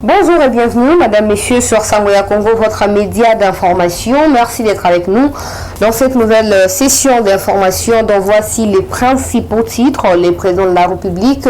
Bonjour et bienvenue, Madame, Messieurs, sur Sangoya Congo, votre média d'information. Merci d'être avec nous dans cette nouvelle session d'information dont voici les principaux titres. Le président de la République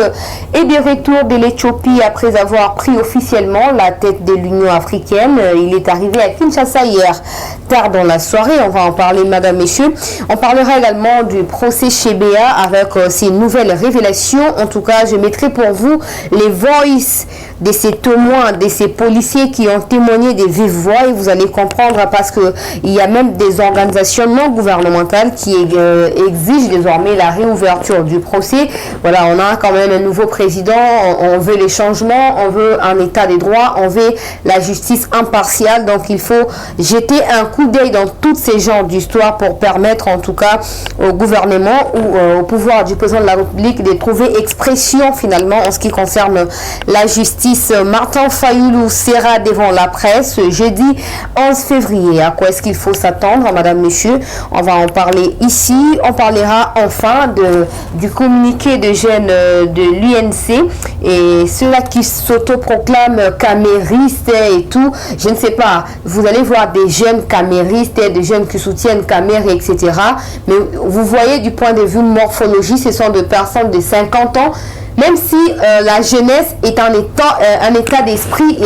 est de retour de l'Éthiopie après avoir pris officiellement la tête de l'Union africaine. Il est arrivé à Kinshasa hier tard dans la soirée. On va en parler, Madame, Messieurs. On parlera également du procès Chebea avec ses nouvelles révélations. En tout cas, je mettrai pour vous les voices de ces témoins, de ces policiers qui ont témoigné des vives voix, et vous allez comprendre parce que il y a même des organisations non gouvernementales qui exigent désormais la réouverture du procès. Voilà, on a quand même un nouveau président, on veut les changements, on veut un état des droits, on veut la justice impartiale, donc il faut jeter un coup d'œil dans tous ces genres d'histoires pour permettre en tout cas au gouvernement ou au pouvoir du président de la République de trouver expression finalement en ce qui concerne la justice. Martin Fayoulou sera devant la presse jeudi 11 février. À quoi est-ce qu'il faut s'attendre, Madame, Monsieur? On va en parler ici. On parlera enfin du communiqué de jeunes de l'UNC et ceux-là qui s'autoproclament caméristes et tout. Je ne sais pas. Vous allez voir des jeunes caméristes, des jeunes qui soutiennent Caméré, etc. Mais vous voyez du point de vue morphologie, ce sont des personnes de 50 ans. Même si la jeunesse est un état d'esprit,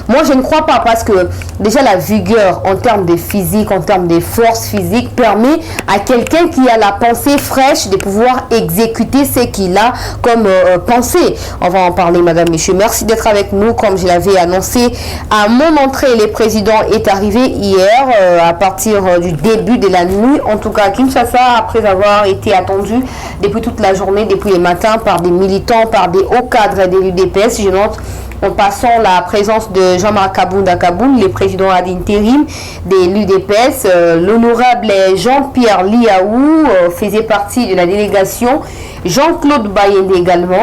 moi je ne crois pas, parce que déjà la vigueur en termes de physique, en termes de force physique, permet à quelqu'un qui a la pensée fraîche de pouvoir exécuter ce qu'il a comme pensée. On va en parler, Madame, Monsieur. Merci d'être avec nous. Comme je l'avais annoncé à mon entrée, le président est arrivé hier à partir du début de la nuit, en tout cas à Kinshasa, après avoir été attendu depuis toute la journée, depuis le matin, par des militants, par des hauts cadres de l'UDPS. Je note en passant la présence de Jean-Marc Kabounda Kaboul, le président ad intérim de l'UDPS. L'honorable Jean-Pierre Liaou faisait partie de la délégation. Jean-Claude Bayende également,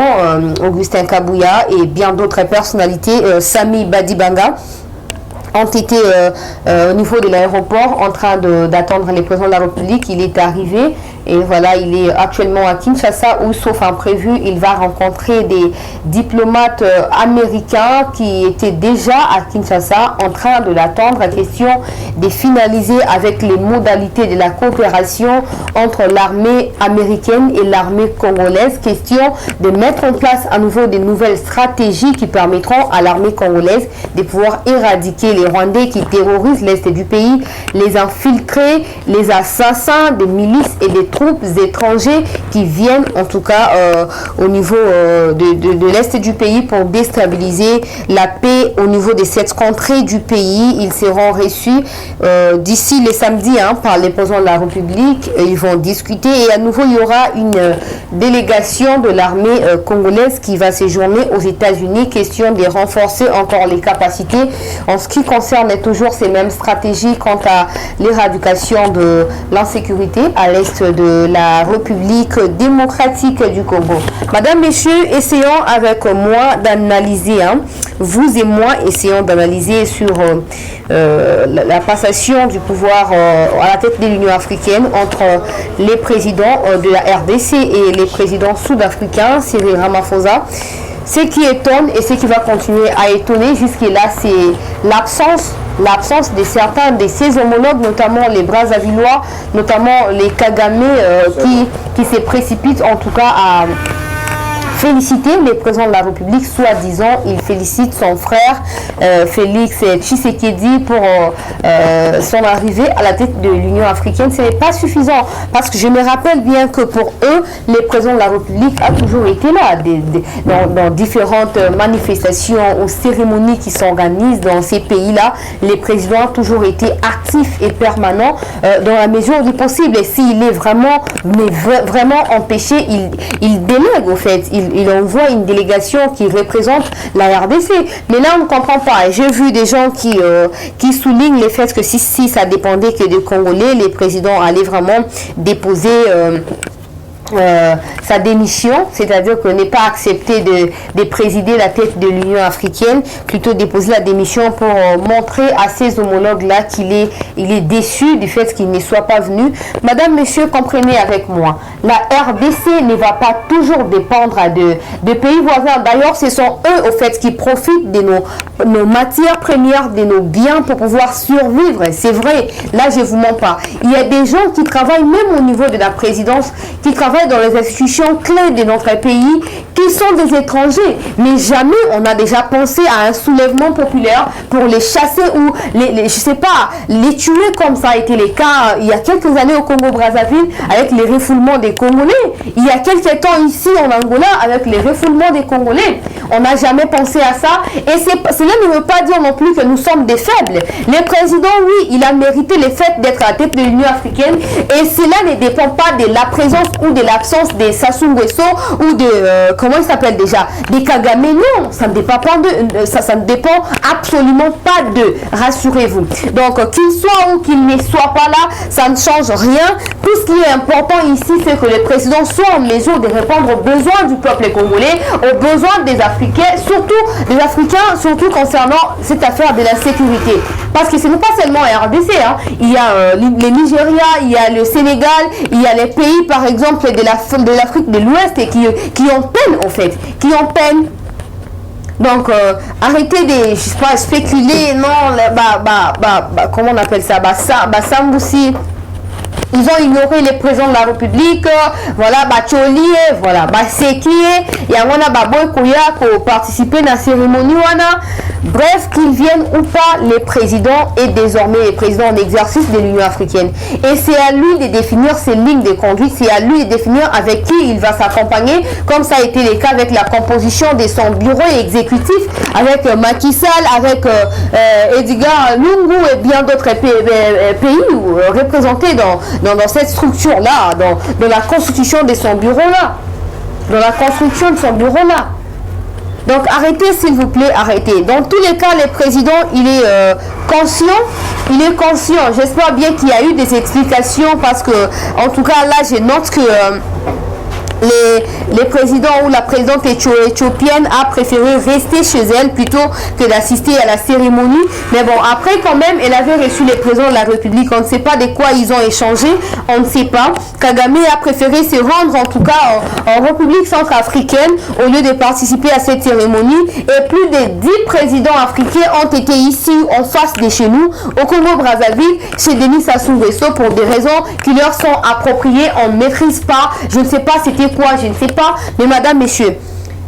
Augustin Kabouya et bien d'autres personnalités, Sami Badibanga, ont été au niveau de l'aéroport en train d'attendre le président de la République. Il est arrivé et voilà, il est actuellement à Kinshasa où, sauf imprévu, il va rencontrer des diplomates américains qui étaient déjà à Kinshasa en train de l'attendre. La question de finaliser avec les modalités de la coopération entre l'armée américaine et l'armée congolaise. Question de mettre en place à nouveau de nouvelles stratégies qui permettront à l'armée congolaise de pouvoir éradiquer les Rwandais qui terrorisent l'Est du pays, les infiltrés, les assassins des milices et des troupes étrangers qui viennent en tout cas au niveau de l'Est du pays pour déstabiliser la paix au niveau des 7 contrées du pays. Ils seront reçus d'ici le samedi par les présidents de la République. Ils vont discuter et à nouveau il y aura une délégation de l'armée congolaise qui va séjourner aux États-Unis. Question de renforcer encore les capacités en ce qui concerne toujours ces mêmes stratégies quant à l'éradication de l'insécurité à l'est de la République démocratique du Congo. Madame, Messieurs, essayons avec moi d'analyser, vous et moi, essayons d'analyser sur la passation du pouvoir à la tête de l'Union africaine entre les présidents de la RDC et les présidents sud-africains, Cyril Ramaphosa. Ce qui étonne et ce qui va continuer à étonner jusque-là, c'est l'absence de certains de ses homologues, notamment les Brazzavillois, notamment les Kagame, qui se précipitent en tout cas à féliciter le président de la République, soi-disant, il félicite son frère Félix Tshisekedi pour son arrivée à la tête de l'Union africaine. Ce n'est pas suffisant, parce que je me rappelle bien que pour eux, le président de la République a toujours été là dans différentes manifestations ou cérémonies qui s'organisent dans ces pays-là. Les présidents ont toujours été actifs et permanents dans la mesure du possible. Et s'il est vraiment empêché, il délègue au fait. Il envoie une délégation qui représente la RDC. Mais là, on ne comprend pas. J'ai vu des gens qui soulignent le fait que si ça dépendait que des Congolais, les présidents allaient vraiment déposer sa démission, c'est-à-dire que n'est pas accepté de présider la tête de l'Union africaine, plutôt déposer la démission pour montrer à ses homologues-là il est déçu du fait qu'il ne soit pas venu. Madame, monsieur, comprenez avec moi, la RDC ne va pas toujours dépendre de pays voisins. D'ailleurs, ce sont eux, au fait, qui profitent de nos matières premières, de nos biens pour pouvoir survivre. C'est vrai, là, je ne vous mens pas. Il y a des gens qui travaillent, même au niveau de la présidence, qui travaillent dans les institutions clés de notre pays, qui sont des étrangers. Mais jamais on a déjà pensé à un soulèvement populaire pour les chasser ou je sais pas, les tuer comme ça a été le cas il y a quelques années au Congo-Brazzaville avec les refoulements des Congolais. Il y a quelques temps ici en Angola avec les refoulements des Congolais. On n'a jamais pensé à ça. Et cela ne veut pas dire non plus que nous sommes des faibles. Le président, oui, il a mérité le fait d'être à la tête de l'Union africaine et cela ne dépend pas de la présence ou de l'absence de Sassou Nguesso ou de, comment il s'appelle déjà, des Kagame. Non, ça ne dépend pas ça ne dépend absolument pas d'eux. Rassurez-vous. Donc, qu'il soit ou qu'il ne soit pas là, ça ne change rien. Tout ce qui est important ici, c'est que le président soit en mesure de répondre aux besoins du peuple congolais, aux besoins des Africains, surtout concernant cette affaire de la sécurité. Parce que ce n'est pas seulement RDC, hein. Il y a le Nigeria, il y a le Sénégal, il y a les pays, par exemple, de l'Afrique de l'Ouest qui ont peine, en fait, qui ont peine. Donc, arrêtez de, je sais pas, spéculer, non, comment on appelle ça, Samboussi. Ils ont ignoré les présidents de la République, voilà, Choli, voilà, Seki, et on a Baboy Kouya qui participer à la cérémonie. Bref, qu'ils viennent ou pas, le président est désormais le président en exercice de l'Union africaine. Et c'est à lui de définir ses lignes de conduite, c'est à lui de définir avec qui il va s'accompagner, comme ça a été le cas avec la composition de son bureau exécutif, avec Macky Sall, avec Edgar Lungu et bien d'autres pays représentés dans cette structure-là, dans la constitution de son bureau-là. Dans la construction de son bureau-là. Donc arrêtez, s'il vous plaît, arrêtez. Dans tous les cas, le président, il est conscient. Il est conscient. J'espère bien qu'il y a eu des explications parce que, en tout cas, là, je note que le président ou la présidente éthiopienne a préféré rester chez elle plutôt que d'assister à la cérémonie. Mais bon, après quand même, elle avait reçu les présidents de la République. On ne sait pas de quoi ils ont échangé. On ne sait pas. Kagame a préféré se rendre en tout cas en République centrafricaine au lieu de participer à cette cérémonie. Et plus de 10 présidents africains ont été ici en face de chez nous, au Congo-Brazzaville, chez Denis Sassou Nguesso pour des raisons qui leur sont appropriées. On ne maîtrise pas. Je ne sais pas c'était quoi, je ne sais pas, mais madame, messieurs,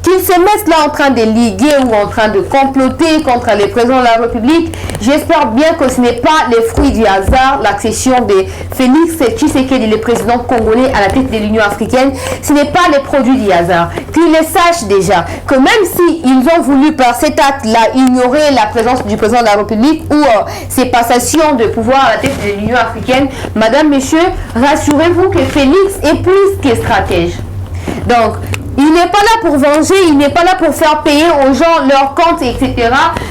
qu'ils se mettent là en train de liguer ou en train de comploter contre les présidents de la République, j'espère bien que ce n'est pas les fruits du hasard, l'accession de Félix Tshisekedi, le président congolais à la tête de l'Union africaine, ce n'est pas les produits du hasard. Qu'ils le sachent déjà, que même s'ils ont voulu par cet acte-là ignorer la présence du président de la République ou ses passations de pouvoir à la tête de l'Union africaine, madame, messieurs, rassurez-vous que Félix est plus que stratège. Donc, il n'est pas là pour venger, il n'est pas là pour faire payer aux gens leurs comptes, etc.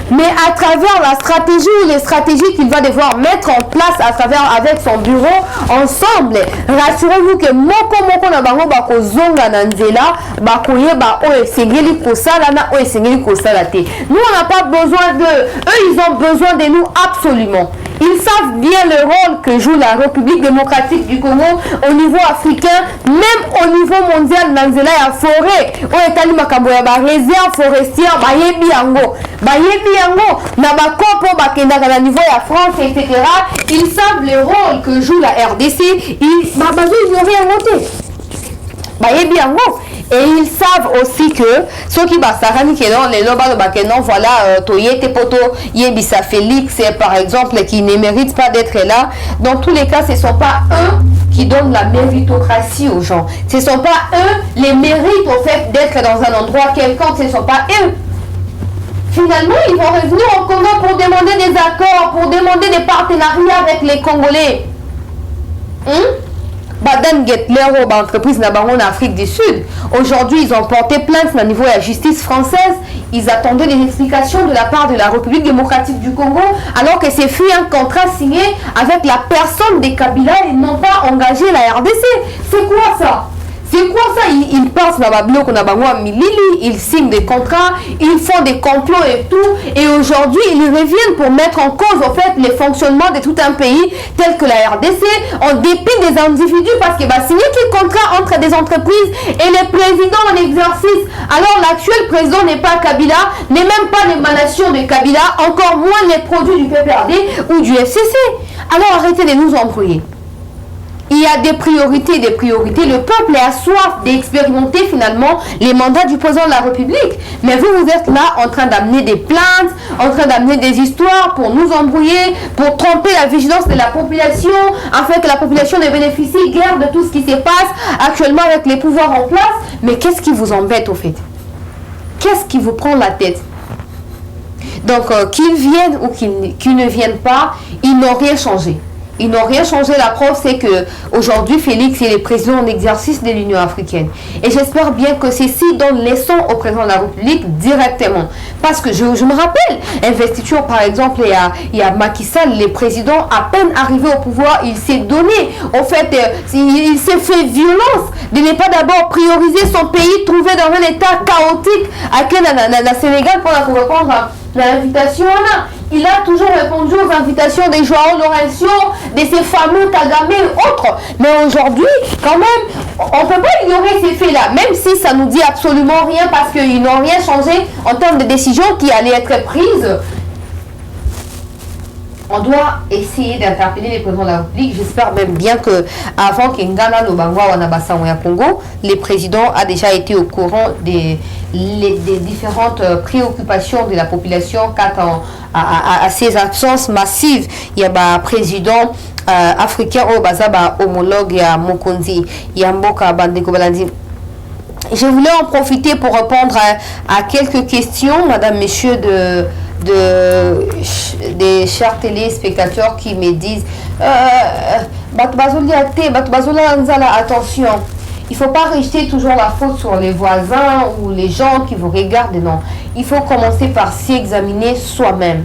Mais à travers la stratégie ou les stratégies qu'il va devoir mettre en place avec son bureau, ensemble, rassurez-vous que moko na bango bako zonga na nzela, bako yeba o esengeli kosala na o esengeli kosala te. Nous, on n'a pas besoin d'eux. Eux, ils ont besoin de nous absolument. Ils savent bien le rôle que joue la République démocratique du Congo au niveau africain, même au niveau mondial. Nanzela ya forêt, on est allé makambo ya ba réserve forestière, bayebi yango, na ba kopo bakendaka na niveau ya France, etc. Ils savent le rôle que joue la RDC. Ils n'ont rien noté. Bayebi yango. Et ils savent aussi que ceux qui basarani que non les lobalo bakeno voilà toyete poto yebisa Félix par exemple qui ne méritent pas d'être là. Dans tous les cas, ce ne sont pas eux qui donnent la méritocratie aux gens. Ce ne sont pas eux les mérites au fait d'être dans un endroit quelconque. Ce ne sont pas eux. Finalement, ils vont revenir au Congo pour demander des accords, pour demander des partenariats avec les Congolais. Baden Gettler, entreprise en Afrique du Sud. Aujourd'hui, ils ont porté plainte au niveau de la justice française. Ils attendaient des explications de la part de la République démocratique du Congo, alors que c'est fut un contrat signé avec la personne des Kabila et n'ont pas engagé la RDC. C'est quoi ça? C'est quoi ça? Ils passent dans la bloc, on a bango milili, ils signent des contrats, ils font des complots et tout. Et aujourd'hui, ils reviennent pour mettre en cause, en fait, les fonctionnements de tout un pays, tel que la RDC, en dépit des individus, parce qu'il va signer des contrats entre des entreprises et les présidents en exercice. Alors, l'actuel président n'est pas Kabila, n'est même pas l'émanation de Kabila, encore moins les produits du PPRD ou du FCC. Alors, arrêtez de nous embrouiller. Il y a des priorités, des priorités. Le peuple est à soif d'expérimenter finalement les mandats du président de la République. Mais vous, vous êtes là en train d'amener des plaintes, en train d'amener des histoires pour nous embrouiller, pour tromper la vigilance de la population, afin que la population ne bénéficie guère de tout ce qui se passe actuellement avec les pouvoirs en place. Mais qu'est-ce qui vous embête au fait? Qu'est-ce qui vous prend la tête? Donc, qu'ils viennent ou qu'ils ne viennent pas, ils n'ont rien changé. Ils n'ont rien changé. La preuve, c'est que aujourd'hui, Félix est le président en exercice de l'Union africaine. Et j'espère bien que ceci donne leçon au président de la République directement. Parce que je me rappelle, investiture par exemple, il y a Macky Sall, le président, à peine arrivé au pouvoir, il s'est donné, en fait, il s'est fait violence de ne pas d'abord prioriser son pays, trouvé dans un état chaotique à la Sénégal pour répondre à l'invitation. Il a toujours répondu aux invitations des Joao Lourenço, de ces fameux Kagame et autres. Mais aujourd'hui, quand même, on ne peut pas ignorer ces faits-là, même si ça nous dit absolument rien parce qu'ils n'ont rien changé en termes de décisions qui allaient être prises. On doit essayer d'interpeller les présidents de la République. J'espère même bien que avant qu'Ingana Lobangwa Wanabasa Ouya Congo, le président a déjà été au courant des différentes préoccupations de la population quant à ces absences massives. Il y a un président africain au Bazaba homologue, il y a Mokonzi, il y a Mboka Bandeko Balandi. Je voulais en profiter pour répondre à quelques questions, madame, messieurs, des chers téléspectateurs qui me disent attention, il ne faut pas rejeter toujours la faute sur les voisins ou les gens qui vous regardent. Non, il faut commencer par s'examiner soi-même.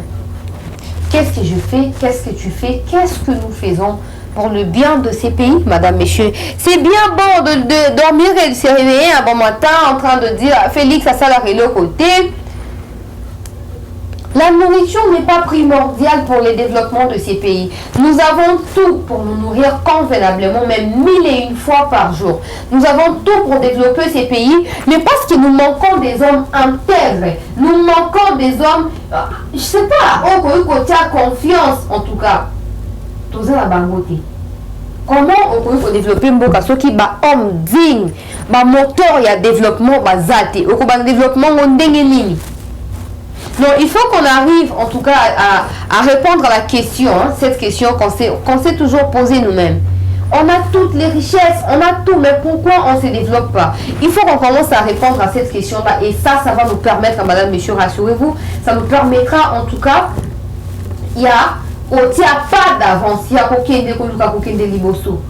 Qu'est-ce que je fais? Qu'est-ce que tu fais? Qu'est-ce que nous faisons pour le bien de ces pays, madame, messieurs? C'est bien bon de dormir et de se réveiller un bon matin en train de dire Félix a salarié le côté. La nourriture n'est pas primordiale pour le développement de ces pays. Nous avons tout pour nous nourrir convenablement, même 1001 fois par jour. Nous avons tout pour développer ces pays, mais parce que nous manquons des hommes intègres, nous manquons des hommes, je ne sais pas, au côté à confiance en tout cas. Tout ça la bangoté. Comment on peut développer Mboka ce qui est homme digne, moteur, il y a développement, zate, au développement, on déguenini. Donc, il faut qu'on arrive, en tout cas, à répondre à la question, cette question qu'on s'est toujours posée nous-mêmes. On a toutes les richesses, on a tout, mais pourquoi on ne se développe pas? Il faut qu'on commence à répondre à cette question-là. Et ça va nous permettre, madame, monsieur, rassurez-vous, ça nous permettra, en tout cas, il y a pas d'avance, il y a aucun liboso.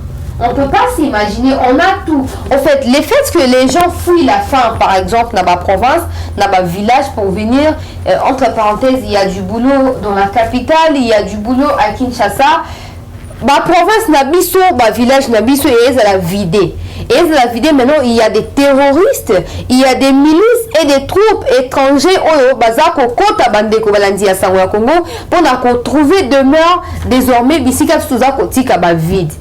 On ne peut pas s'imaginer, on a tout. En fait, le fait que les gens fuient la faim, par exemple, dans ma province, dans ma village, pour venir, entre parenthèses, il y a du boulot dans la capitale, il y a du boulot à Kinshasa. Ma province n'a biso, ma village n'a biso, et elle a vidé. Et elle a vidé, maintenant, il y a des terroristes, il y a des milices et des troupes étrangères au Bazako, Kota Bandeko Balandi à Sangoya Congo, pour trouver demeure désormais, Bissika Souza Kotika vide.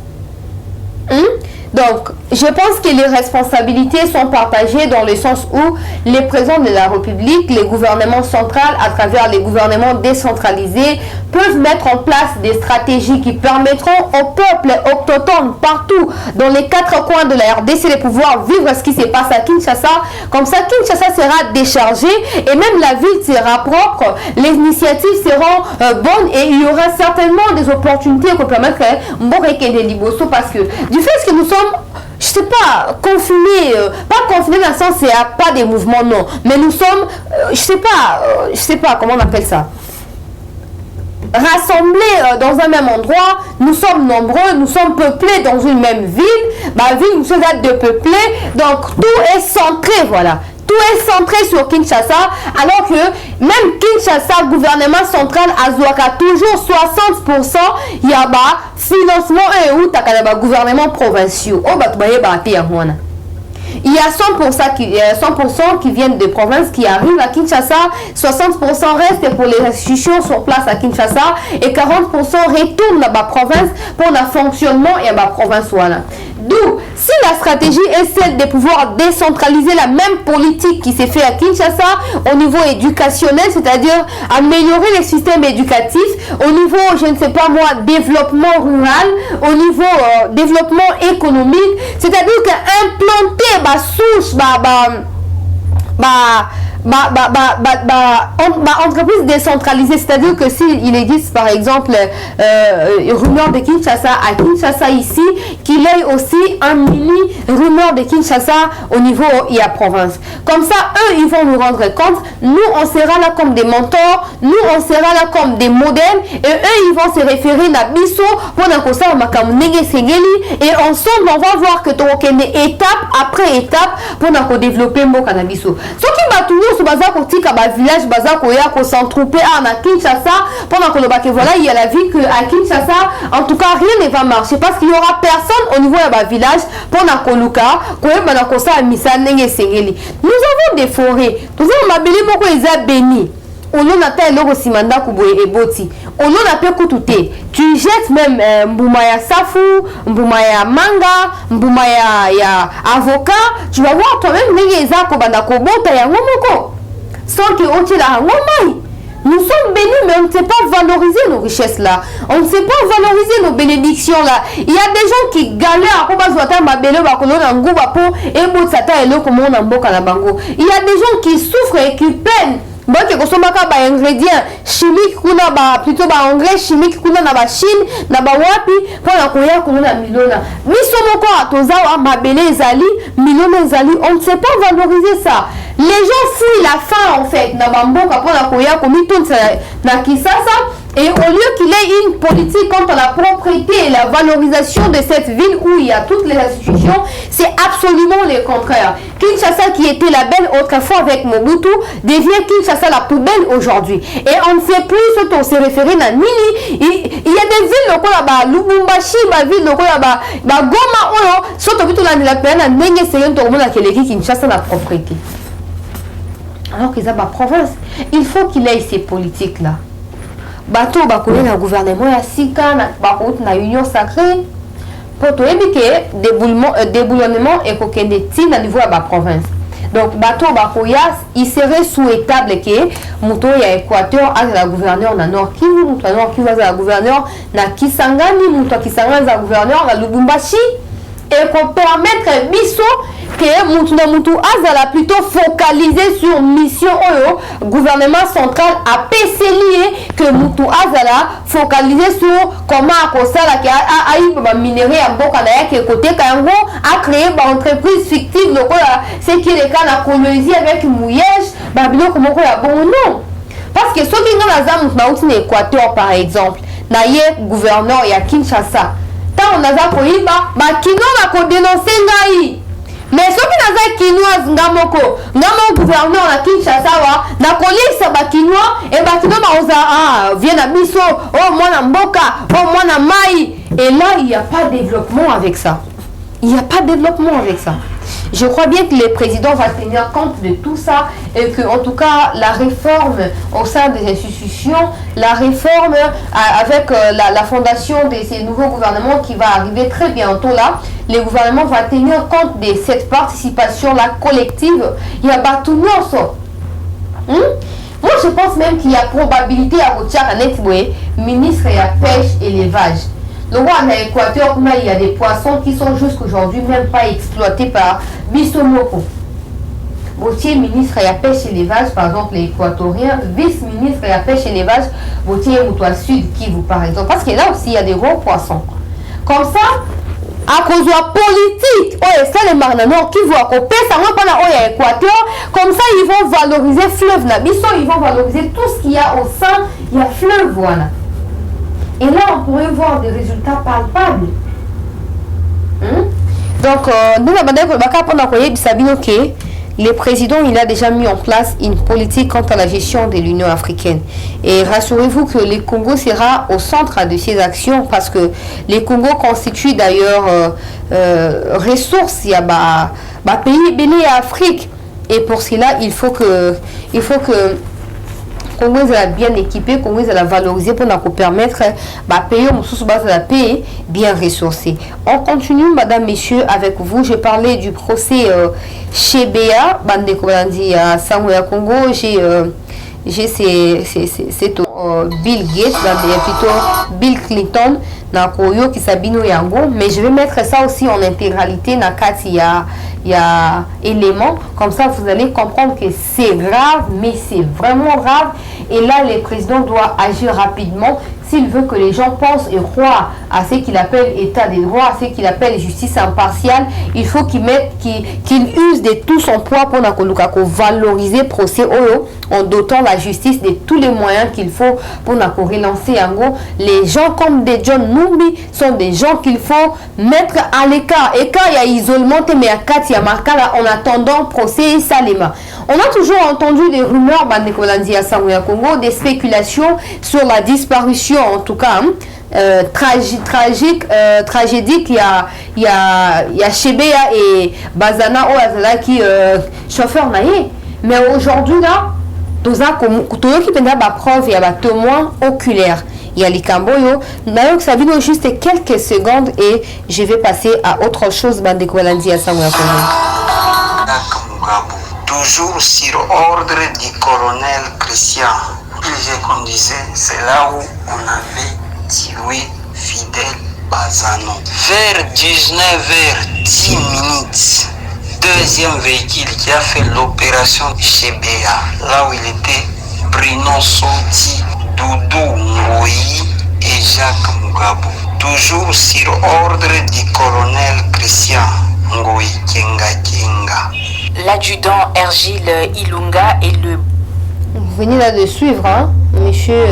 Donc, je pense que les responsabilités sont partagées dans le sens où les présidents de la République, les gouvernements centraux, à travers les gouvernements décentralisés, peuvent mettre en place des stratégies qui permettront au peuple autochtone partout, dans les 4 coins de la RDC, de pouvoir vivre ce qui se passe à Kinshasa. Comme ça, Kinshasa sera déchargé et même la ville sera propre, les initiatives seront bonnes et il y aura certainement des opportunités qui permettent de Liboso parce que du fait que nous sommes, je sais pas, confinés, pas confinés dans le sens il n'y a pas de mouvements, non, mais nous sommes, je sais pas comment on appelle ça, rassemblés dans un même endroit, nous sommes nombreux, nous sommes peuplés dans une même ville, ville nous sommes de peuplés, donc tout est centré, voilà. Tout est centré sur Kinshasa, alors que même Kinshasa, gouvernement central, a toujours 60%, il y a financement et où tu as gouvernement provincial. Il y a 100% qui viennent de province qui arrivent à Kinshasa, 60% restent pour les institutions sur place à Kinshasa et 40% retournent à la province pour le fonctionnement et à la province. D'où, si la stratégie est celle de pouvoir décentraliser la même politique qui s'est fait à Kinshasa au niveau éducationnel, c'est-à-dire améliorer les systèmes éducatifs, au niveau, je ne sais pas moi, développement rural, au niveau développement économique, c'est-à-dire qu'implanter ma souche, entreprise décentralisée, c'est-à-dire que s'il existe par exemple rumeur de Kinshasa à Kinshasa ici, qu'il ait aussi un mini rumeur de Kinshasa au niveau et à province. Comme ça, eux, ils vont nous rendre compte, nous, on sera là comme des mentors, nous, on sera là comme des modèles, et eux, ils vont se référer à Bisso pour et ensemble, on va voir que tu as étape après étape pour développer mon Bisso. Ce qui va toujours ce bazar côté kaba village bazar koya ko s'entrouper à Kinshasa pendant que le bac voilà il y a la vie que à Kinshasa en tout cas rien ne va marcher parce qu'il y aura personne au niveau de la village pendant que Luka koya bana ko sa misa nenge sengeli. Nous avons des forêts, nous avons mabeli moko eza béni. On a tel logo simanda kuboye eboti. On a peu kutute. Tu jettes même mbouma ya safu, mbouma ya manga, mbouma ya avocat. Tu vas voir toi-même nenge eza ko banda ko bota ya ngomoko. Sans que on tire la ngomai. Nous sommes bénis, mais on ne sait pas valoriser nos richesses là. On ne sait pas valoriser nos bénédictions là. Il y a des gens qui galèrent. Il y a des gens qui souffrent et qui peinent. Bon, que kosomaka ba ingrédients chimiques kuna ba plutôt ba engrais chimiques kuna na ba Chine na ba wapi pour koya kuna milona. Misomoko atozawa mabele ezali milona ezali, on ne sait pas valoriser ça. Les gens fuient la faim en fait na bamboka pour koya komito na Kisasa. Et au lieu qu'il ait une politique contre la propriété et la valorisation de cette ville où il y a toutes les institutions, c'est absolument le contraire. Kinshasa, qui était la belle autrefois avec Mobutu, devient Kinshasa la poubelle aujourd'hui. Et on ne sait plus ce qu'on s'est référé à Nini. Il y a des villes comme Lubumbashi, des villes comme Goma, surtout la peine à Nenge Seyon Tormona qui est Kinshasa la propriété. Alors qu'ils ont ma province, il faut qu'il ait ces politiques-là. Bateau bakoye na gouvernement ya sika na bakout na union sacrée pour to ebike déboulonnement et kokende ti na niveau ya ba province. Donc bateau bakoya il serait souhaitable que muto ya Équateur à la gouverneur na Nord Kivu, muto na Nord Kivu à la gouverneur na Kisangani, muto Kisangani à la gouverneur na Lubumbashi et qu'on permettre biso que Moutou Azala plutôt focalisé sur mission au gouvernement central à PCLIE que Moutou Azala focalisé sur comment Akosala qui a eu minerai à Bokanaya qui est côté Kango a créé une entreprise fictive c'est qui est le cas de Colombie avec Mouyège Babilo comme quoi bon non parce que ceux qui ont la zone Moutou Équateur par exemple na yé gouverneur ya Kinshasa tant on a za koyiba ba kino na ko dénoncer ngai. Mais ceux qui n'ont quinois ngamoko gouverneur na Kinshasa wa na kolisa ba quinois et ba quinois ba oza vient à biso oh mwana mboka oh mwana mai et là il n'y a pas de développement avec ça. Il n'y a pas de développement avec ça. Je crois bien que le président va tenir compte de tout ça et que, en tout cas, la réforme au sein des institutions, la réforme avec la fondation de ces nouveaux gouvernements qui va arriver très bientôt là, le gouvernement va tenir compte de cette participation-là collective. Il y a pas tout le monde. Moi, je pense même qu'il y a probabilité à Routiak ministre de la pêche et l'élevage. Le roi en Équateur, il y a des poissons qui sont jusqu'aujourd'hui même pas exploités par Bissomoko. Vautier ministre de la pêche et l'élevage, par exemple, les Équatoriens, vice-ministre de la pêche et l'élevage, Vautier Moutoua Sud Kivu, par exemple. Parce que là aussi, il y a des gros poissons. Comme ça, à cause de la politique, ça les marnanors qui vont couper, ça va pas à Équateur. Comme ça, ils vont valoriser le fleuve Nabisso, ils vont valoriser tout ce qu'il y a au sein, il y a fleuve, voilà. Et là, on pourrait voir des résultats palpables. Donc, nous avons dit que le président il a déjà mis en place une politique quant à la gestion de l'Union africaine. Et rassurez-vous que le Congo sera au centre de ces actions parce que le Congo constitue d'ailleurs ressources, il y a pays béni à Afrique. Et pour cela, il faut que Congo est bien équipé, Congo est valorisé pour nous permettre payer la paix bien ressourcé. On continue, madame, messieurs, avec vous. Je parlais du procès chez BA, à Sangoya Congo. J'ai Bill Gates, plutôt Bill Clinton, qui Sabino Yango, mais je vais mettre ça aussi en intégralité dans il y a éléments, comme ça vous allez comprendre que c'est grave, mais c'est vraiment grave, et là le président doit agir rapidement s'il veut que les gens pensent et croient à ce qu'il appelle état de droit, à ce qu'il appelle justice impartiale. Il faut qu'il use de tout son poids pour valoriser le procès en dotant la justice de tous les moyens qu'il faut pour relancer en gros. Les gens comme des John Numbi sont des gens qu'il faut mettre à l'écart. Et quand il y a isolement, mais à 4, il y a marqué en attendant procès Salema. On a toujours entendu des rumeurs à Congo, des spéculations sur la disparition, en tout cas, tragédie qu'il y a Chebea et Bazana Oazala qui chauffeur naïe. Mais aujourd'hui, là, tout qui peut avoir preuve, il y a des témoins oculaires. Il y a les Camboyo. D'ailleurs, ça vient juste quelques secondes et je vais passer à autre chose. Toujours sur ordre du colonel Christian. Comme je disais, c'est là où on avait tué Fidel Bazano. Vers 19h10, deuxième véhicule qui a fait l'opération chez Béa, là où il était Bruno Soti, Doudou Ngoyi et Jacques Mugabo. Toujours sur ordre du colonel Christian Ngoyi Kenga. L'adjudant Ergile Ilunga et le... Vous venez là de suivre, hein, monsieur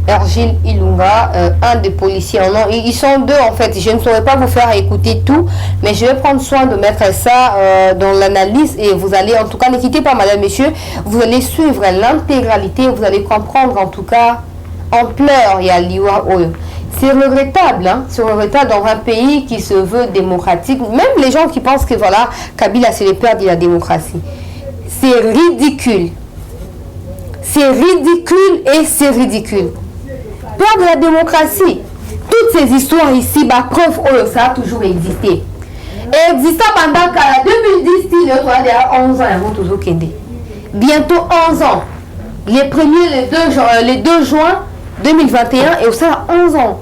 Ergile Ilunga, un des policiers. Non, ils sont deux en fait. Je ne saurais pas vous faire écouter tout, mais je vais prendre soin de mettre ça dans l'analyse et vous allez, en tout cas, ne quittez pas, madame, monsieur, vous allez suivre l'intégralité, vous allez comprendre en tout cas en pleurs il y a l'Iwa Oyo. C'est regrettable, hein? C'est regrettable dans un pays qui se veut démocratique. Même les gens qui pensent que voilà, Kabila c'est le père de la démocratie. C'est ridicule. C'est ridicule et c'est ridicule. Père de la démocratie. Toutes ces histoires ici, bah, preuve, oh, ça a toujours existé. Et exista pendant qu'à 2010, il y a 11 ans, ils vont toujours kende. Bientôt 11 ans. Les premiers, les 2 juin 2021 et au sein 11 ans.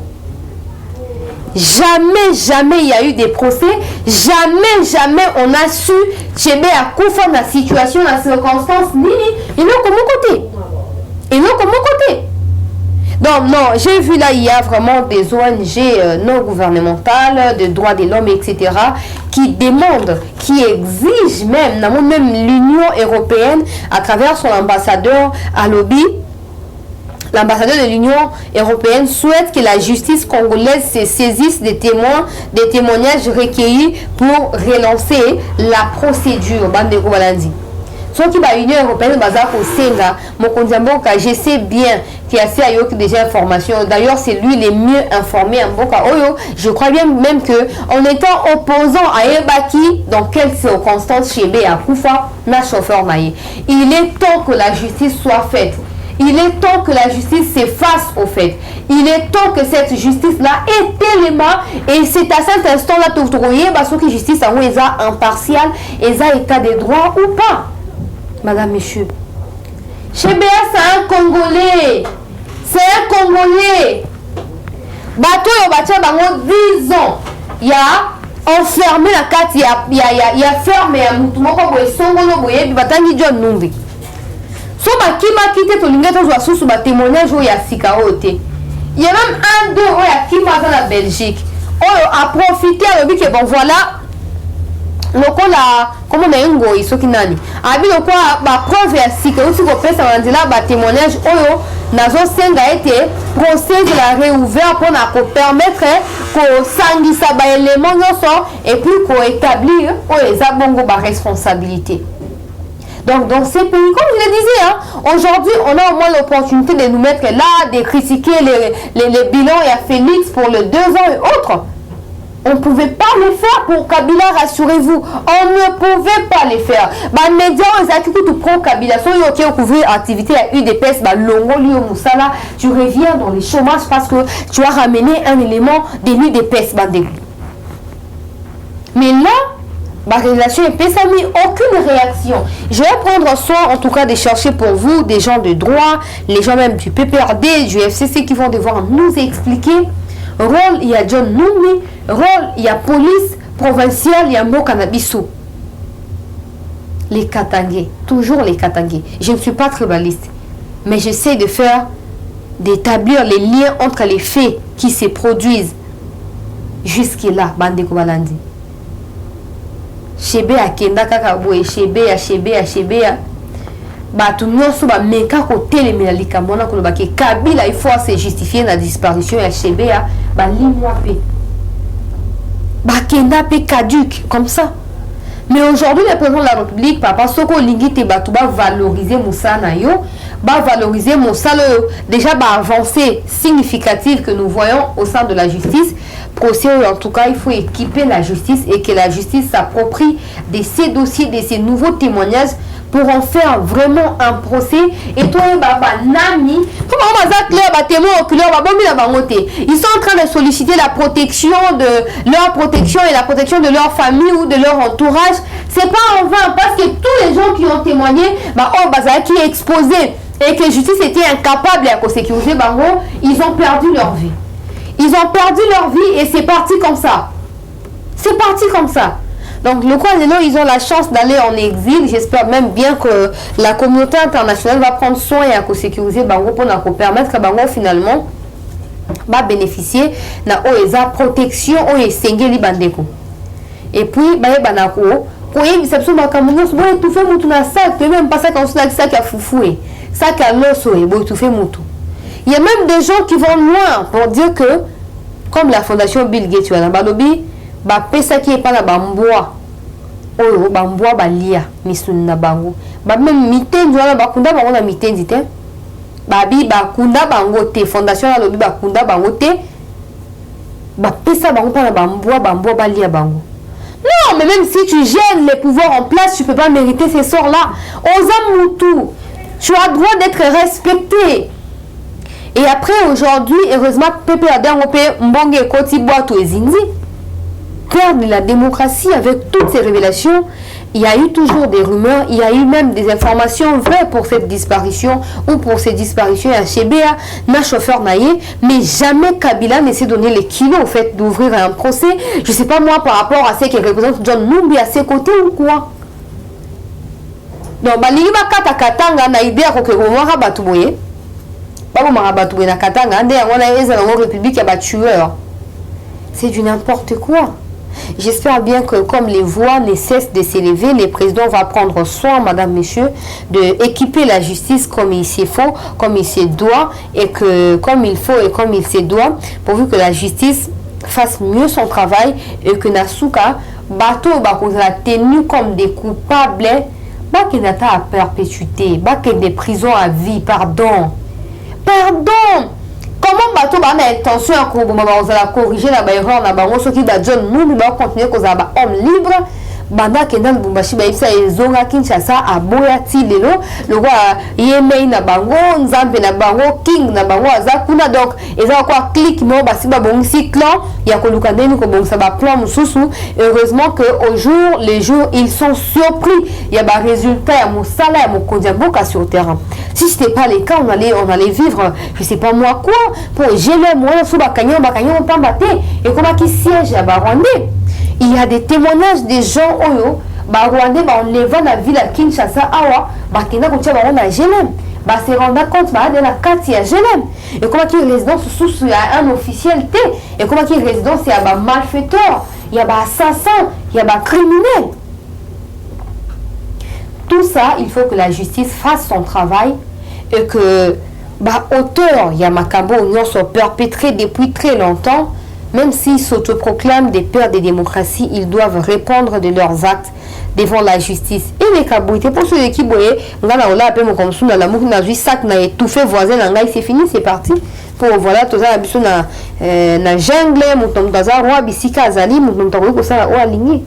Jamais il y a eu des procès. Jamais on a su Chebe à Koufa dans la situation, dans la circonstance. Ils n'ont comme côté. Donc non, j'ai vu là, il y a vraiment des ONG non gouvernementales, de droits de l'homme, etc. qui demandent, qui exigent même l'Union européenne à travers son ambassadeur à lobby. L'ambassadeur de l'Union européenne souhaite que la justice congolaise se saisisse des témoignages recueillis pour relancer la procédure. Bandeko Balandi. Ce qui va l'Union européenne, je sais bien qu'il y a déjà informations. D'ailleurs, c'est lui le mieux informé en Boka Oyo. Je crois bien même que en étant opposant à Ebaki, dans quelles circonstances chez Béa Koufa, n'a chauffeur naïe. Il est temps que la justice soit faite. Il est temps que la justice s'efface au fait. Il est temps que cette justice-là est tellement, et c'est à cet instant-là que vous trouvez que la justice est impartiale, et état de droit ou pas. Madame, monsieur. Chez Béa, c'est un Congolais. C'est un Congolais. Bateau, il y a 10 ans. Il y a enfermé la carte, il y a fermé un mouton, il y a John Numbi. So bakima kite to lingata zo asusu ba témoignage o ya sika ote. Il y a même un deux o ya kima dans la Belgique. On a profité à que bon voilà lokola comment na ngo isoki nani. Abi lokwa ba preuve ya sika usi ko pesa wanzila ba témoignage oyo nazo senga été procès de la réouvert pour na ko permettre ko sangisa ba élément nyonso et puis ko établir o eza bongo ba responsabilité. Donc dans ces pays, comme je le disais, hein, aujourd'hui on a au moins l'opportunité de nous mettre là, de critiquer les bilans et à Félix pour le 2 ans et autres. On ne pouvait pas les faire pour Kabila, rassurez-vous. On ne pouvait pas les faire. Les médias, ils ont pro Kabila. Si vous avez couvert activité à UDPS, tu reviens dans les chômages parce que tu as ramené un élément de l'UDPS. Mais là, ma relation est ça mis aucune réaction. Je vais prendre soin en tout cas de chercher pour vous des gens de droit, les gens même du PPRD, du FCC qui vont devoir nous expliquer. Rôle, il y a John Noumi, rôle, il y a police provinciale, il y a Mokanabiso. Les Katangais, toujours les Katangais. Je ne suis pas tribaliste, mais j'essaie de faire, d'établir les liens entre les faits qui se produisent jusque-là, Bandeko Balandi. Chebe a Kenda Kakaboué, Chebe a. Tout le monde meka côté les mélalika mona ko baki Kabila il faut se justifier la disparition ya Chebea limwa pe kenda pe caduc comme ça. Mais aujourd'hui le président de la République papa soko lingi te batu ba valoriser musana yo ba valoriser musala déjà avancée significative que nous voyons au sein de la justice procès en tout cas il faut équiper la justice et que la justice s'approprie de ces dossiers de ces nouveaux témoignages pour en faire vraiment un procès. Et toi, Nami, ils sont en train de solliciter la protection de leur protection et la protection de leur famille ou de leur entourage. C'est pas en vain parce que tous les gens qui ont témoigné, qui est exposé et que la justice était incapable à sécuriser, ils ont perdu leur vie. Ils ont perdu leur vie et c'est parti comme ça. C'est parti comme ça. Donc, le Kwazelo, ils ont la chance d'aller en exil. J'espère même bien que la communauté internationale va prendre soin et à sécuriser Bango pour permettre que Bango finalement va bénéficier de la protection et Sengeli Bandeko. Et puis, Banako, quand il y a des Bakamonos, bon, tout fait moutou na sac, même pas ça quand on a ça qui a foufoué, ça qui a l'osso et bon, tout fait moutou. Il y a même des gens qui vont loin pour dire que, comme la fondation Bill Gates, tu as la balobi, pesa qui est pas la bamboa oyo bamboa balia misuni na bango même mitendi wana bakunda bango na mitendi te babi bakunda bango te fondation na lobi bakunda bango te pesa bango pa na bamboa balia bango. Non, mais même si tu gênes les pouvoirs en place, tu peux pas mériter ces sorts là. Ozamutu, tu as le droit d'être respecté. Et après aujourd'hui, heureusement PPRD Mbonge Koti Boato et Zindi perdre la démocratie avec toutes ces révélations. Il y a eu toujours des rumeurs, il y a eu même des informations vraies pour cette disparition ou pour ces disparitions à Chebea, na chauffeur naïe, mais jamais Kabila ne s'est donné les kilos au fait d'ouvrir un procès. Je ne sais pas moi par rapport à ce qui représente John Numbi à ses côtés ou quoi. Donc, Katanga na idée que on batoué. Pas batoué na Katanga, on a une république à tueur. C'est du n'importe quoi. J'espère bien que comme les voix ne cessent de s'élever, le président va prendre soin, madame, messieurs, d'équiper la justice comme il s'y faut, comme il se doit, et que comme il faut et comme il se doit, pourvu que la justice fasse mieux son travail et que Nasuka, bateau, la tenue comme des coupables, qu'il n'a pas à perpétuité, qu'il des prisons à vie, pardon. Pardon! Comment bateau a intention à corriger la erreur na bango soki da John Numbi ba continuer ko za ba homme libre banda kenda Lubumbashi ba isa ezonga Kinshasa aboya ti lelo le roi yemei na bango nzambe na bango king na bango azakuna donc eza quoi clic mo basi ba bongisi clan ya ko luka ndeni ko bongisa ba plan mususu. Heureusement que au jour les jours ils sont surpris il y a ba résultat ya mosala ya mokonzi mboka sur terrain. Si c'était pas les cas on allait vivre je sais pas moi quoi pour geler moi sous bakanyo pambate et comment qui siège à Rwandais. Il y a des témoignages des gens oyo Rwandais on les voit la ville à Kinshasa awa bakina ko tia ba na Genève se rendre compte de la carte à Genève et comment qui résidence sous un officiel T et comment qui résidence il y a ba malfaiteur il y a ba assassin il y a ba criminel. Tout ça il faut que la justice fasse son travail et que auteur il y a Makambo union sont perpétrés depuis très longtemps. Même s'ils s'autoproclament des pères des démocraties, ils doivent répondre de leurs actes devant la justice. Et les cabouités, pour ceux qui voyaient, on a appelé mon comme ça, la mouche n'a vu sac, n'a étouffé voisin, c'est fini, c'est parti. Pour voilà, tout ça, na jungle, mon taza, roi, bisika, azali, mon taza, ça, ou aligné.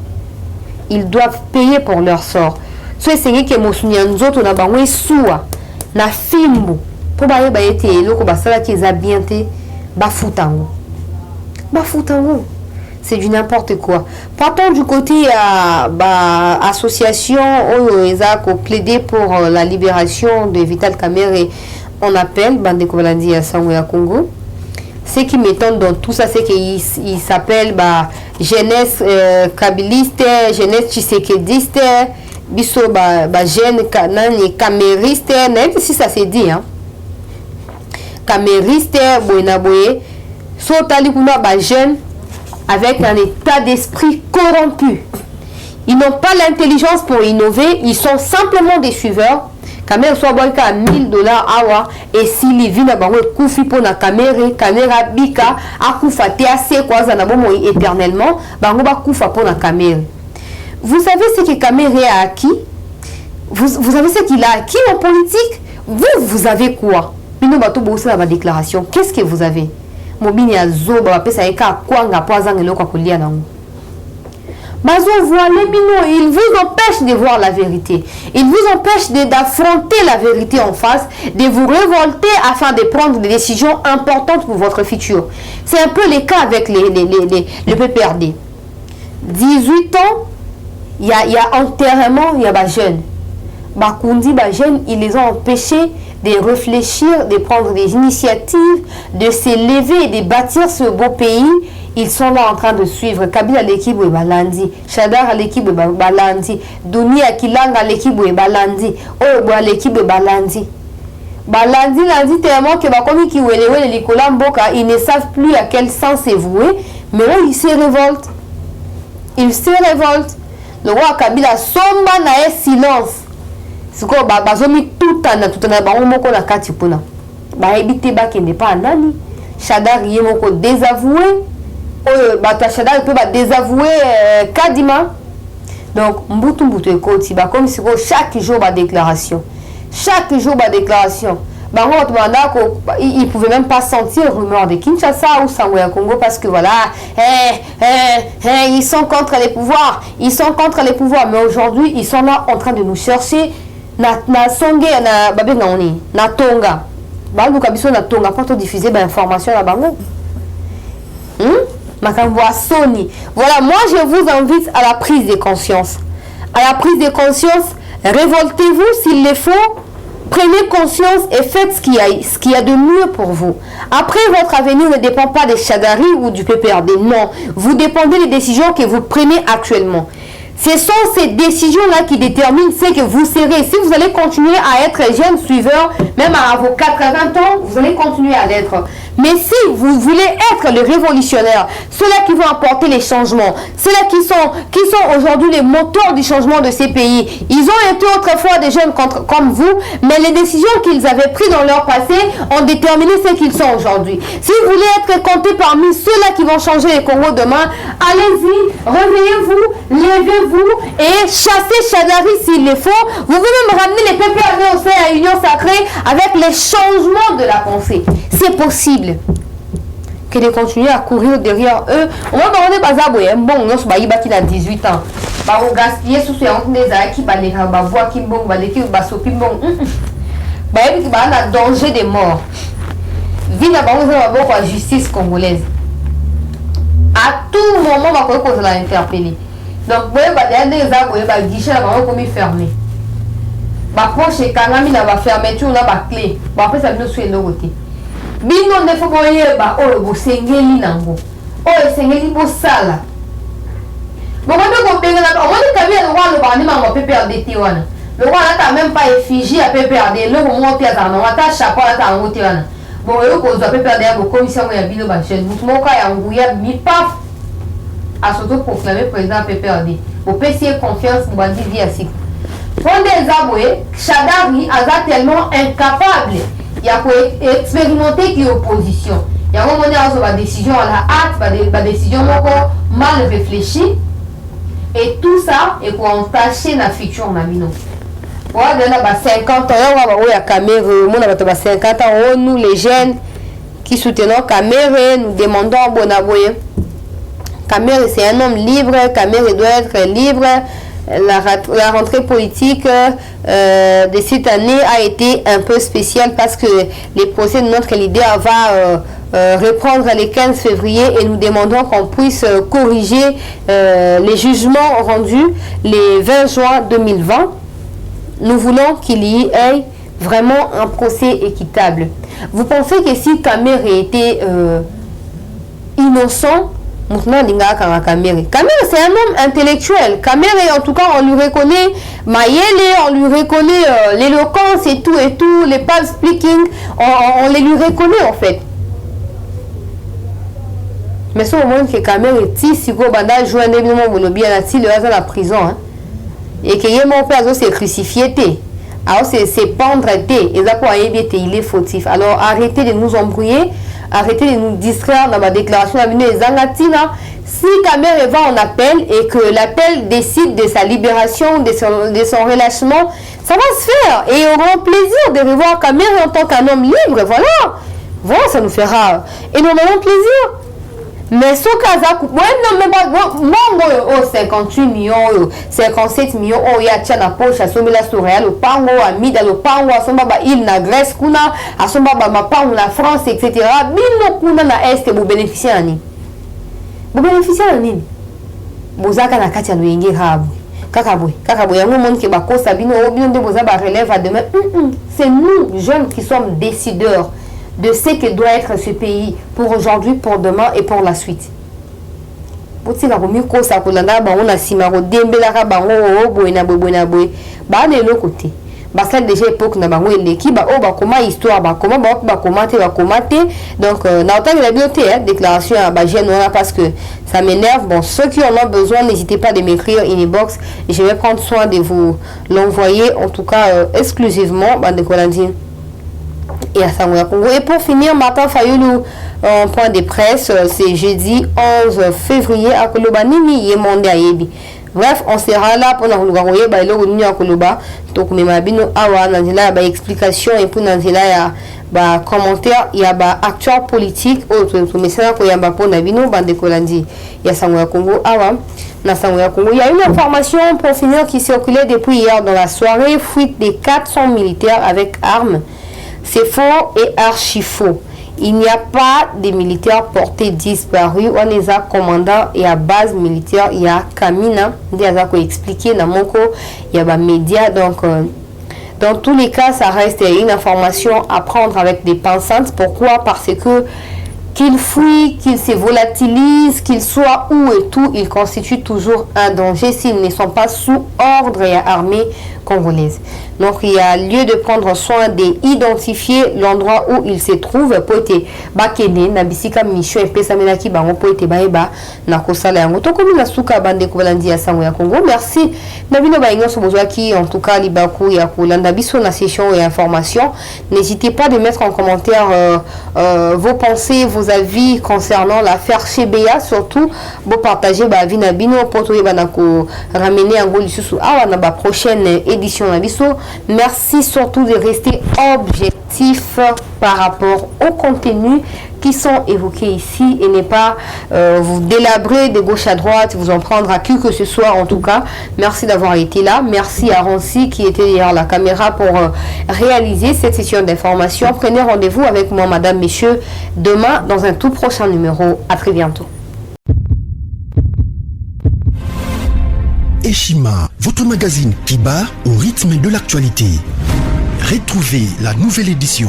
Ils doivent payer pour leur sort. Soit c'est que mon souvenir, nous autres, on a banoué soua, na fimbo, pour bailler, bailler, loko, basala, qui est habillanté, bafoutango. Bafoutango. C'est du n'importe quoi. Partons du côté association où ils ont plaidé pour la libération de Vital Kamerhe. On appelle Bande Kobalandi à Sangoya Congo. Ce qui m'étonne dans tout ça, c'est qu'il s'appelle jeunesse kabiliste, jeunesse tshisekediste, biso jeune camériste, même si ça s'est dit, hein. Camériste, boyenaboye, sotali kuna jeune avec un état d'esprit corrompu. Ils n'ont pas l'intelligence pour innover, ils sont simplement des suiveurs. Caméra soit bon à $1000 awa et si les vins à koufi pour la caméra bika à koufa TAC quoi ça n'a pas éternellement, bango ba koufa pour la caméra. Vous savez ce que Kamerhe a acquis? Vous savez ce qu'il a acquis en politique? Vous avez quoi? Bino bato bosse la déclaration. Qu'est-ce que vous avez? Mobini ya zoba pesa eka kwanga poazang eloko kolia nango. Bazo voilé bino, il vous empêche de voir la vérité. Il vous empêche d'affronter la vérité en face, de vous révolter afin de prendre des décisions importantes pour votre futur. C'est un peu le cas avec le PPRD. 18 ans, il y a enterrement, il y a des jeunes. Bakundi, des jeunes, ils les ont empêchés de réfléchir, de prendre des initiatives, de s'élever et de bâtir ce beau pays. Ils sont là en train de suivre. Kabila l'équipe de Balandi, Chadar à l'équipe de Balandi, Douni Akilang à l'équipe de Balandi, Obo à l'équipe de Balandi. Balandi l'a dit tellement que comme qui les Nicolas Mboka, ils ne savent plus à quel sens c'est voué, mais eux, ils se révoltent. Ils se révoltent. Le roi Kabila somba na silence. C'est quoi bazomi tout na bango moko na kati pona. Ba ebité ba kende pa nani. Chadar yé moko désavoué. Bata Chadar peut désavouer Kadima. Donc mbutu ekoti ba comme si chaque jour ba déclaration. Chaque jour ba déclaration. Bango ils pouvaient même pas sentir rumeur de Kinshasa ou Sangoya Congo parce que voilà, ils sont contre les pouvoirs. Ils sont contre les pouvoirs. Mais aujourd'hui, ils sont là en train de nous chercher. Na songe na babe na oni na tonga bango kabiso na tonga pour diffuser ba information na bango makambo soni. Voilà, moi je vous invite à la prise de conscience. À la prise de conscience, révoltez-vous s'il le faut. Prenez conscience et faites ce qu'il y a de mieux pour vous. Après, votre avenir ne dépend pas des Chadari ou du PPRD. Non, vous dépendez des décisions que vous prenez actuellement. Ce sont ces décisions-là qui déterminent ce que vous serez. Si vous allez continuer à être jeune suiveur, même à vos 80 ans, vous allez continuer à l'être. Mais si vous voulez être le révolutionnaire, ceux-là qui vont apporter les changements, ceux-là qui sont aujourd'hui les moteurs du changement de ces pays, ils ont été autrefois des jeunes comme vous, mais les décisions qu'ils avaient prises dans leur passé ont déterminé ce qu'ils sont aujourd'hui. Si vous voulez être compté parmi ceux-là qui vont changer les Congo demain, allez-y, réveillez-vous, levez-vous et chassez Chadari s'il le faut. Vous pouvez même ramener les PPRD au sein à l'Union sacrée avec les changements de la pensée. C'est possible que de continuer à courir derrière eux. On va demander bon, on se bat qui a 18 ans. Bah, on gaspille sous ces hontes des qui va les voir qui bon, va les qui va s'occuper bon. Bah, il y a un danger de mort. Vie n'a pas besoin de justice congolaise. À tout moment, on va interpeller. Donc, vous voyez, des arbres, vous guichet là-bas, comme fermé. Bah, poche et kanami là, va fermer tout, on a la clé. Bon, après, ça nous suit de l'autre côté. Bino ne faut pas y aller, oh, vous sengeli nango. Oh, sengeli pour ça là. Bon, quand on peut là, on va dire le roi le bandi m'a PPRD Tiwana. Le roi là t'as même pas effigie à PPRD, le monter à ta non, ta chapeau là t'as monté là. Bon, le cause de PPRD à vos commissions ya bino ba chef. Vous mon cas ya ngouya mi paf. À s'auto-proclamer président PPRD. Au PC confiance pour bandi via sik. Prenez les aboués, Chadari a tellement incapable. Il y a pour expérimenter qui est opposition. Il y a un moment où la décision à la hâte, la décision encore mal réfléchie. Et tout ça est pour entacher la future Namino. Voilà, on a 50 ans, on a Cameroun, on a 50 ans, nous les jeunes qui soutenons Cameroun, nous demandons à Bonaboye. Cameroun, c'est un homme libre, Cameroun doit être libre. La rentrée politique de cette année a été un peu spéciale parce que les procès de notre leader va reprendre le 15 février et nous demandons qu'on puisse corriger les jugements rendus le 20 juin 2020. Nous voulons qu'il y ait vraiment un procès équitable. Vous pensez que si Cameroun était innocent, Cameroun, c'est un homme intellectuel. Cameroun, en tout cas, on lui reconnaît Mayele, on lui reconnaît l'éloquence et tout, les public speaking, on les lui reconnaît en fait. Mais c'est au moment que Cameroun est si gros bandage joue un événement bien le reste de la prison. Hein? Et que mon père s'est crucifié. Alors c'est pendre, il est fautif. Alors arrêtez de nous embrouiller. Arrêtez de nous distraire dans ma déclaration à venir. Si Cameroun va en appel et que l'appel décide de sa libération, de son relâchement, ça va se faire. Et on aura plaisir de revoir Cameroun en tant qu'un homme libre. Voilà, ça nous fera énormément plaisir. Mais ce cas, non, mais bon, 58 millions, 57 millions, il y a la poche, à Somila Soréal, au Pango, à Mida, au Pango, à Sombaba, il na Grèce, Kuna, à Sombaba, ma Pango, la France, etc. Bino Kuna na Est, vous bénéficiez à ni. Vous bénéficiez à ni. Vous avez un katia noyé, Kakaboué, il y a un monde qui va causer, bino, de vous avoir relève à demain. C'est nous, jeunes, qui sommes décideurs de ce que doit être ce pays pour aujourd'hui, pour demain et pour la suite. On a simaro dembela bango boina boina boy ba de l'autre côté ba ça déjà époque na bango l'équipe ba o ba comment histoire ba comment ba commenter donc na autant la bibliothèque déclaration à ba jeune parce que ça m'énerve. Bon, ceux qui en ont besoin, n'hésitez pas de m'écrire inbox et je vais prendre soin de vous l'envoyer en tout cas exclusivement bande de Colandine. Et pour finir, Martin Fayoulou en point de presse, c'est jeudi 11 février à Koloba Nini Yemonde Ayebi. Bref, on sera là pour nous envoyer le à Koloba. Donc, mais ma bino awa nanzela ba explication et pour nanzela ya ba commentaire il y a ba acteur politique autre mais ça ko yamba pour na bino bande kolandi ya sango ya Congo awa na sango ya Congo. Il y a une information pour finir qui circulait depuis hier dans la soirée, fuite des 400 militaires avec armes. C'est faux et archi faux. Il n'y a pas de militaires portés disparus. On les a commandants et à base militaire. Il y a Kamina. Il y a expliqué dans mon cours. Il y a des médias. Donc, dans tous les cas, ça reste une information à prendre avec des pincettes. Pourquoi? Parce que qu'il fuit, qu'il se volatilise, qu'il soit où et tout, il constitue toujours un danger s'ils ne sont pas sous ordre et armée congolaise. Donc il y a lieu de prendre soin d'identifier l'endroit où il se trouve. Poete bakene na bisika mission et pesamena ki bango poete baeba na kosala yango to komi na suka bande ko balandi ya sango ya Congo. Merci na bino ba ingo so bozwa ki en tout cas libaku ya kolanda biso na session et information. N'hésitez pas de mettre en commentaire vos pensées, vos avis concernant l'affaire CBA, surtout vous partagez ba avis na bino pour to yeba na ko ramener yango lisusu awa na ba prochaine édition na biso. Merci surtout de rester objectif par rapport aux contenus qui sont évoqués ici et ne pas vous délabrer de gauche à droite, vous en prendre à qui que ce soit en tout cas. Merci d'avoir été là. Merci à Ronsi qui était derrière la caméra pour réaliser cette session d'information. Prenez rendez-vous avec moi, madame, messieurs, demain dans un tout prochain numéro. À très bientôt. Eshima, votre magazine qui bat au rythme de l'actualité. Retrouvez la nouvelle édition.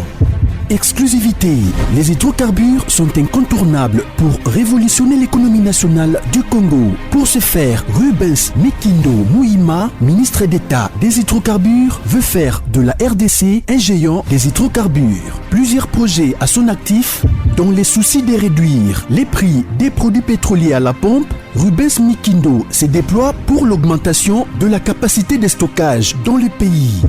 Exclusivité, les hydrocarbures sont incontournables pour révolutionner l'économie nationale du Congo. Pour ce faire, Rubens Mikindo Mouima, ministre d'État des hydrocarbures, veut faire de la RDC un géant des hydrocarbures. Plusieurs projets à son actif, dont les soucis de réduire les prix des produits pétroliers à la pompe. Rubens Mikindo se déploie pour l'augmentation de la capacité de stockage dans le pays.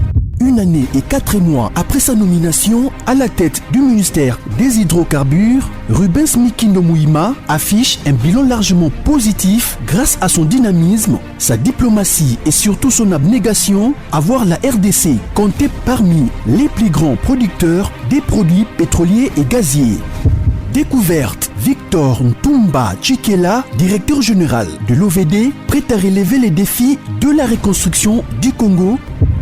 1 année et 4 mois après sa nomination à la tête du ministère des hydrocarbures, Rubens Mikindo Mouima affiche un bilan largement positif grâce à son dynamisme, sa diplomatie et surtout son abnégation à voir la RDC compter parmi les plus grands producteurs des produits pétroliers et gaziers. Découverte, Victor Ntumba Chikela, directeur général de l'OVD, prêt à relever les défis de la reconstruction du Congo.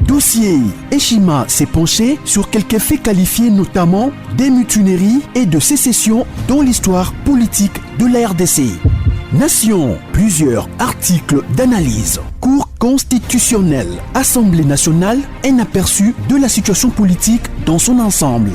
Dossier, Eshima s'est penché sur quelques faits qualifiés notamment des mutineries et de sécession dans l'histoire politique de la RDC. Nation, plusieurs articles d'analyse. Cour constitutionnelle, Assemblée nationale, un aperçu de la situation politique dans son ensemble.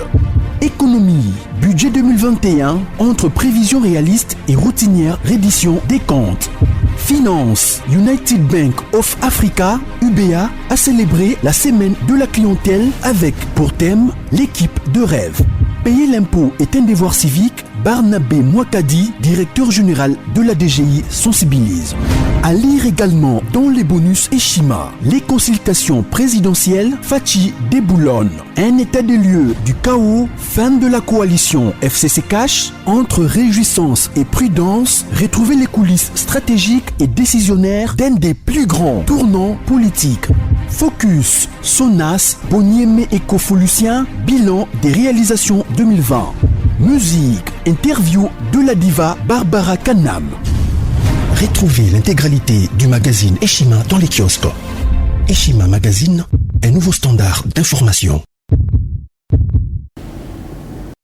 Économie, budget 2021, entre prévisions réalistes et routinières reddition des comptes. Finance, United Bank of Africa, UBA, a célébré la semaine de la clientèle avec pour thème l'équipe de rêve. Payer l'impôt est un devoir civique. Barnabé Mouakadi, directeur général de la DGI, sensibilise. À lire également dans les bonus Eshima, les consultations présidentielles Fachi déboulonne. Un état des lieux du chaos, fin de la coalition FCC Cash, entre réjouissance et prudence, retrouver les coulisses stratégiques et décisionnaires d'un des plus grands tournants politiques. Focus, Sonas, Bonieme et Kofolusien, bilan des réalisations 2020. Musique, interview de la diva Barbara Kanam. Retrouvez l'intégralité du magazine Eshima dans les kiosques. Eshima Magazine, un nouveau standard d'information.